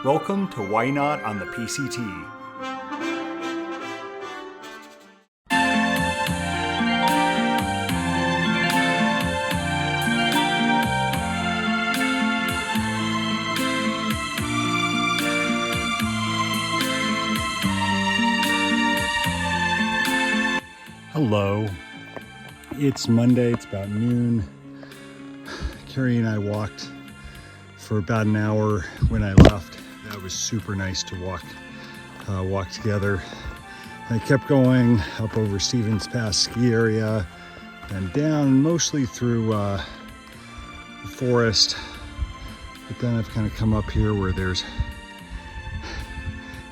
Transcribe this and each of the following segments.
Welcome to Ynot on the PCT. Hello, it's Monday, it's about noon. Carrie and I walked for about an hour when I left. That was super nice to walk together. I kept going up over Snoqualamie Pass ski area and down mostly through the forest. But then I've kind of come up here where there's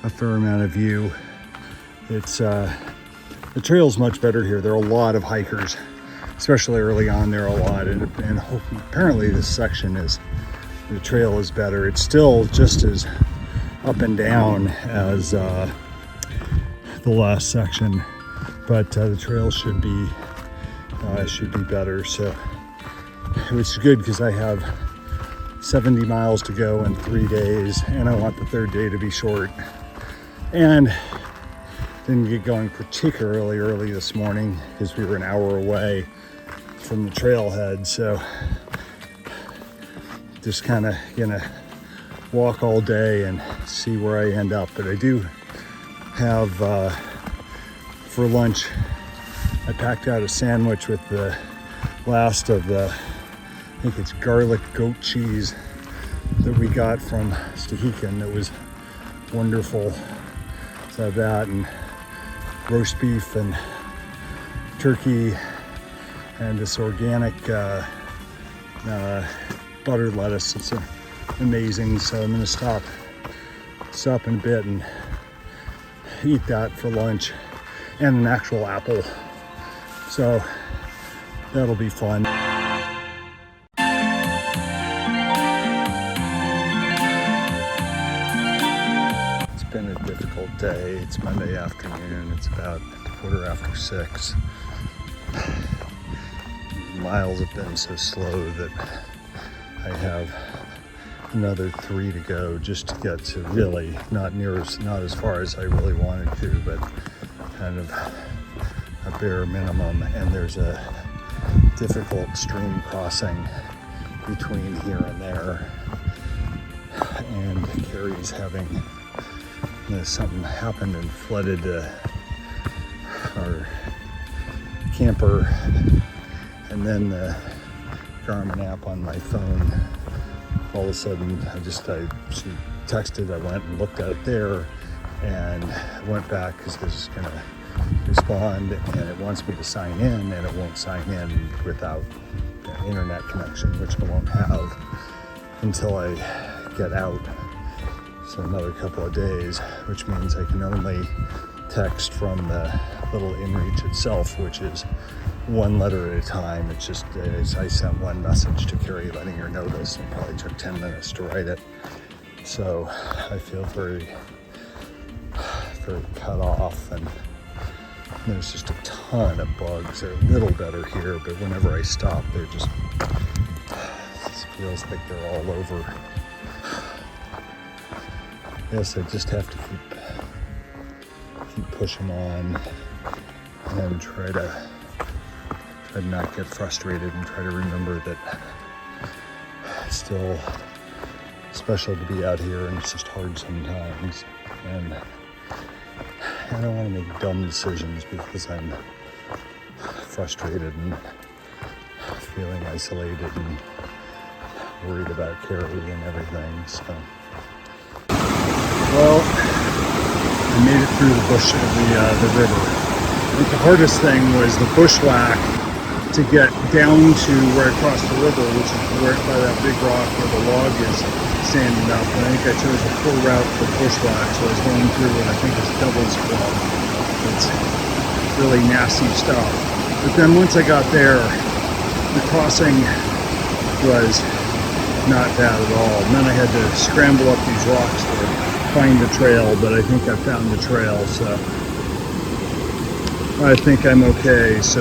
a fair amount of view. It's the trail's much better here. There are a lot of hikers, especially early on. There are a lot, and apparently this section is, the trail is better. It's still just as up and down as the last section, but the trail should be better. So it's good because I have 70 miles to go in 3 days, and I want the third day to be short. And didn't get going particularly early this morning because we were an hour away from the trailhead. So just kind of gonna walk all day and see where I end up. But I do have for lunch, I packed out a sandwich with the last of the, I think it's garlic goat cheese that we got from Snoqualamie. That was wonderful. So that and roast beef and turkey and this organic buttered lettuce. It's amazing. So I'm gonna stop in a bit and eat that for lunch, and an actual apple. So that'll be fun. It's been a difficult day. It's Monday afternoon. It's about 6:15. Miles have been so slow that I have another 3 to go just to get to really not as far as I really wanted to, but kind of a bare minimum. And there's a difficult stream crossing between here and there, and Carrie's having something happened and flooded our camper. And then the Garmin app on my phone, all of a sudden she texted, I went and looked at it there and went back because this is gonna respond, and it wants me to sign in, and it won't sign in without internet connection, which I won't have until I get out. So another couple of days, which means I can only text from the little inReach itself, which is one letter at a time. It's just, I sent one message to Carrie letting her know this, and it probably took 10 minutes to write it. So I feel very, very cut off, and there's just a ton of bugs. They're a little better here, but whenever I stop, it just feels like they're all over. Yes, I just have to keep pushing on and try to not get frustrated, and try to remember that it's still special to be out here, and it's just hard sometimes. And I don't want to make dumb decisions because I'm frustrated and feeling isolated and worried about Carrie and everything. So, well, I made it through the bush of the river. I think the hardest thing was the bushwhack to get down to where I crossed the river, which is right by that big rock where the log is standing up. And I think I chose a poor route for bushwhack, so I was going through what I think is Devil's Club. It's really nasty stuff. But then once I got there, the crossing was not bad at all. And then I had to scramble up these rocks to find the trail, but I think I found the trail, so I think I'm okay. So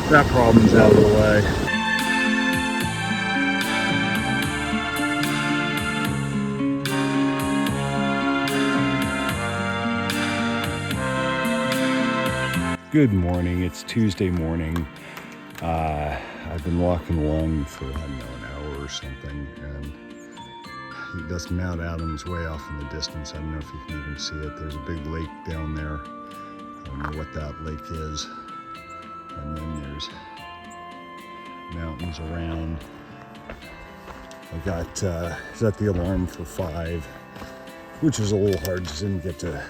that problem's out of the way. Good morning. It's Tuesday morning. I've been walking along for, I don't know, an hour or something, and that's Mount Adams way off in the distance. I don't know if you can even see it. There's a big lake down there. I don't know what that lake is. And then there's mountains around. I got set the alarm for 5, which was a little hard. Just didn't get to,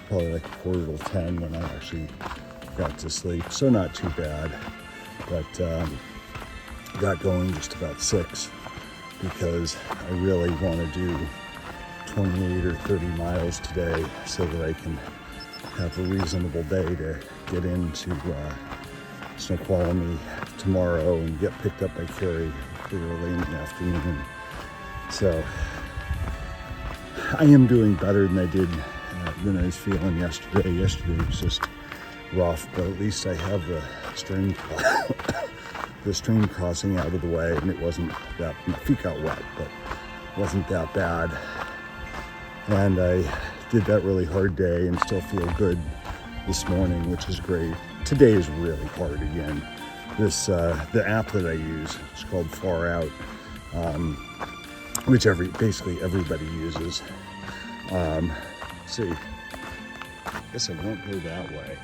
probably like 9:45 when I actually got to sleep. So not too bad, but got going just about 6 because I really want to do 28 or 30 miles today so that I can have a reasonable day to get into Snoqualamie tomorrow and get picked up by Carrie pretty early in the afternoon. So I am doing better than I did than I was feeling yesterday. Yesterday was just rough, but at least I have the stream crossing out of the way, and it wasn't that, my feet got wet, but it wasn't that bad. And I did that really hard day and still feel good this morning, which is great. Today is really hard again. This the app that I use is called Far Out, which basically everybody uses. See, I guess I won't go that way.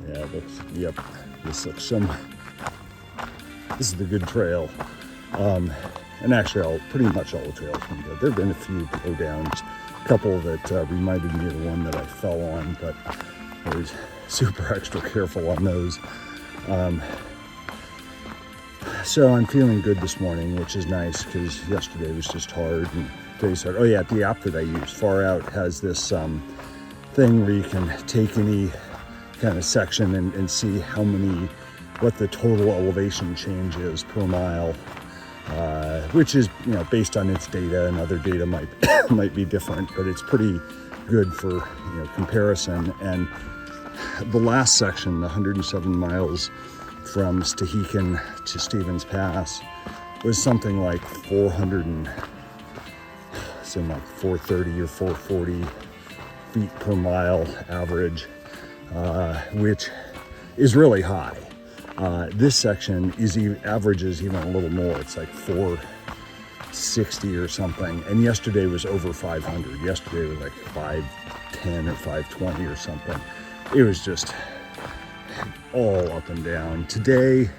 Yeah, yep, this looks this is the good trail. And actually pretty much all the trails have been good. There have been a few blowdowns, a couple that reminded me of the one that I fell on, but I was super extra careful on those. So I'm feeling good this morning, which is nice because yesterday was just hard and today's hard. Oh yeah, the app that I use, Far Out, has this thing where you can take any kind of section and see what the total elevation change is per mile, which is, based on its data, and other data might be different, but it's pretty good for, comparison. And the last section, the 107 miles from Stehekin to Stevens Pass, was something like 430 or 440 feet per mile average, which is really high. This section averages even a little more. It's like 460 or something. And yesterday was over 500. Yesterday was like 510 or 520 or something. It was just all up and down. Today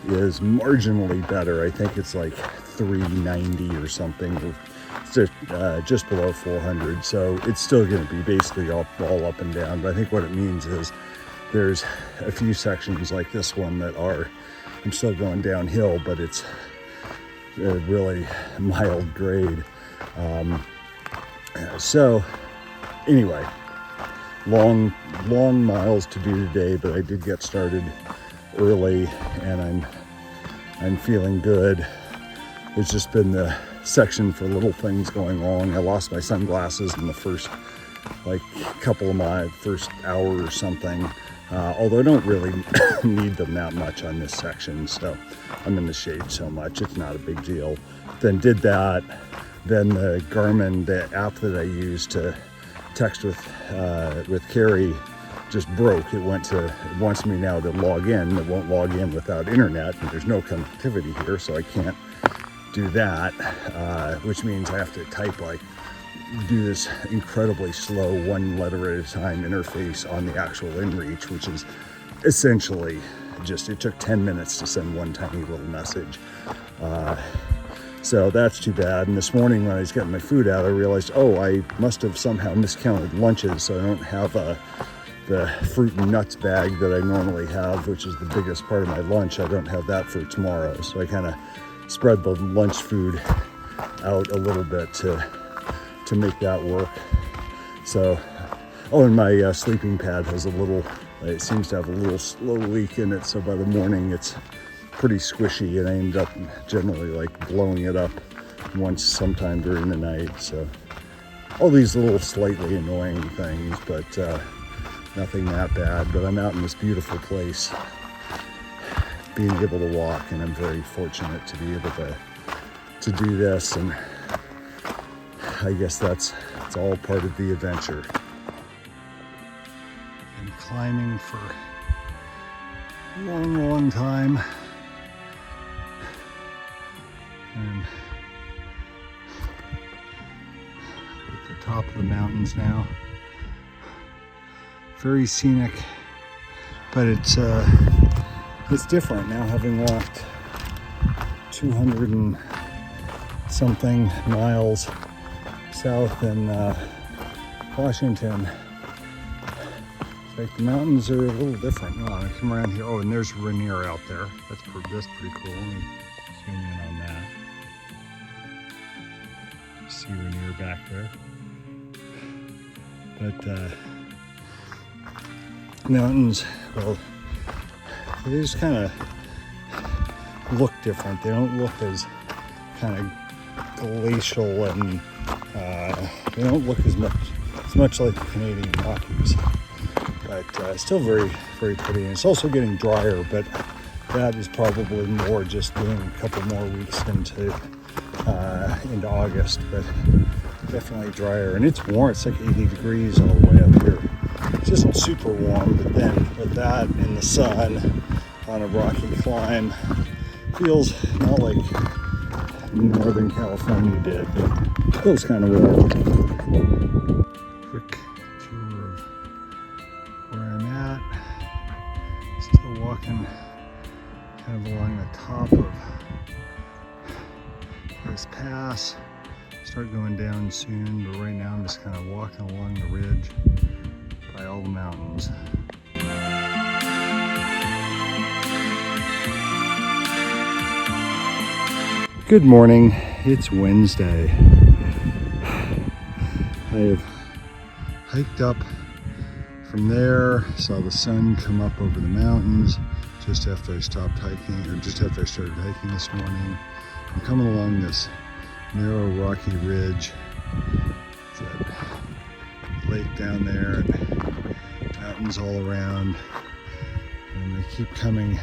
is marginally better. I think it's like 390 or something. It's just below 400. So it's still going to be basically all up and down. But I think what it means is there's a few sections like this one that I'm still going downhill, but it's a really mild grade. So anyway, long miles to do today, but I did get started early and I'm feeling good. It's just been the section for little things going wrong. I lost my sunglasses in the first couple of my first hour or something. Although I don't really need them that much on this section, so I'm in the shade so much, it's not a big deal. Then did that, then the Garmin, the app that I use to text with Carrie, just broke. It wants me now to log in. It won't log in without internet, and there's no connectivity here, so I can't do that, which means I have to do this incredibly slow, one letter at a time interface on the actual inReach, which is essentially it took 10 minutes to send one tiny little message. So that's too bad. And this morning when I was getting my food out, I realized, I must have somehow miscounted lunches, so I don't have the fruit and nuts bag that I normally have, which is the biggest part of my lunch. I don't have that for tomorrow. So I kind of spread the lunch food out a little bit to make that work. So, and my sleeping pad has it seems to have a little slow leak in it, so by the morning it's pretty squishy, and I end up generally blowing it up once sometime during the night. So all these little slightly annoying things, but nothing that bad. But I'm out in this beautiful place, being able to walk, and I'm very fortunate to be able to do this, and I guess that's all part of the adventure. been climbing for a long, long time. And at the top of the mountains now. Very scenic, but it's different now, having walked 200 and something miles south in Washington. It's like the mountains are a little different. Oh, I come around here. Oh, and there's Rainier out there. That's pretty cool. Let me zoom in on that. See Rainier back there. But mountains, well, they just kind of look different. They don't look as kind of glacial, and they don't look as much like the Canadian Rockies. But still very, very pretty. And it's also getting drier, but that is probably more just doing a couple more weeks into August. But definitely drier, and it's warm. It's like 80 degrees all the way up here. It isn't super warm, but then with that in the sun on a rocky climb, feels not like Northern California did, but feels kind of warm. Quick tour of where I'm at. Still walking kind of along the top of this pass. Start going down soon, but right now I'm just kind of walking along the ridge by all the mountains. Good morning, it's Wednesday. I have hiked up from there, saw the sun come up over the mountains just after I stopped hiking, or just after I started hiking this morning. I'm coming along this narrow rocky ridge. It's a lake down there and mountains all around, and they keep coming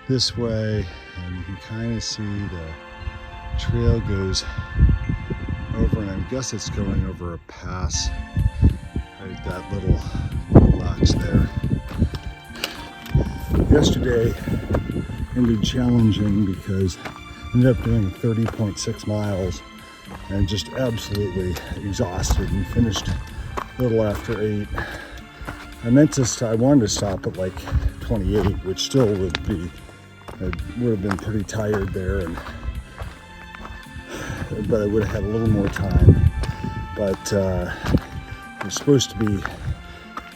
this way, and you can kind of see the trail goes over, and I guess it's going over a pass right at that little notch there. Yesterday ended challenging because I ended up doing 30.6 miles and just absolutely exhausted, and finished a little after 8. I wanted to stop at like 28, which still would have been pretty tired there, but I would have had a little more time. But there's supposed to be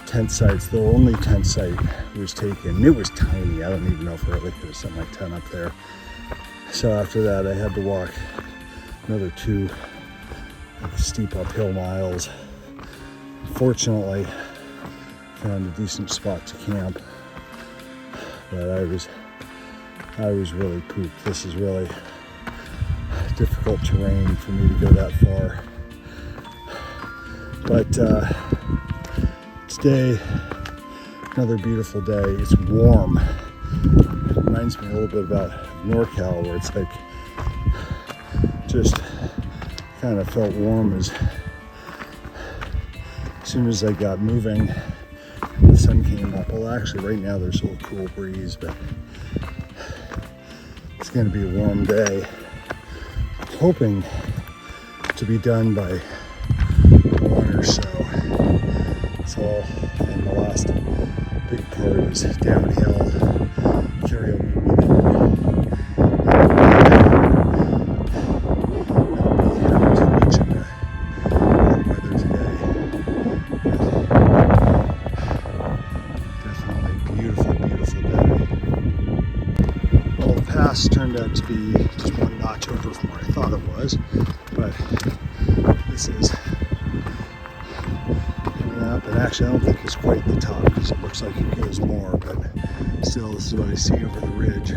tent sites. The only tent site was taken. It was tiny. I don't even know if I really could have set my tent up there. So after that, I had to walk another 2 steep uphill miles. Fortunately, found a decent spot to camp, but I was really pooped. This is really difficult terrain for me to go that far. But today, another beautiful day. It's warm. It reminds me a little bit about NorCal, where it's like just kind of felt warm as soon as I got moving. The sun came up. Well, actually, right now there's a little cool breeze, but it's going to be a warm day. I'm hoping to be done by 1 or so. It's all, and the last big part is downhill. Carry will be with it. I'll be having too much in the warm weather today. Definitely beautiful, beautiful day. Well, the pass turned out to be just 1 notch over from where I thought it was, but this is coming up, and actually I don't think it's quite the top because it looks like it goes more, but still, this is what I see over the ridge.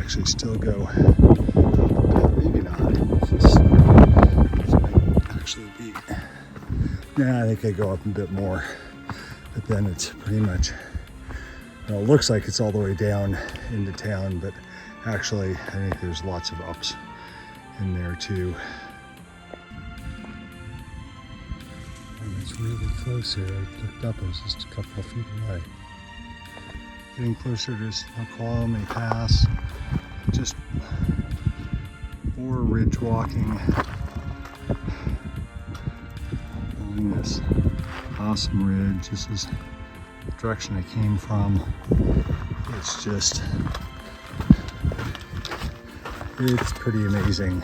Actually still go, maybe not, this might actually be, I think I go up a bit more. but then it's pretty much, it looks like it's all the way down into town, but actually I think there's lots of ups in there too. And it's really close here. I looked up, it was just a couple of feet away. Getting closer to Snoqualamie Pass, just more ridge walking along this awesome ridge. This is the direction I came from. It's just, it's pretty amazing.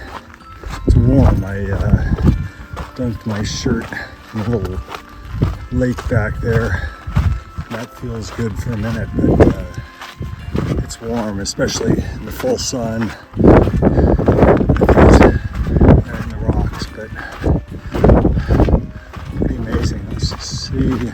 It's warm. I dunked my shirt in a little lake back there. That feels good for a minute, but it's warm, especially in the full sun. They're in the rocks, but pretty amazing. Let's see.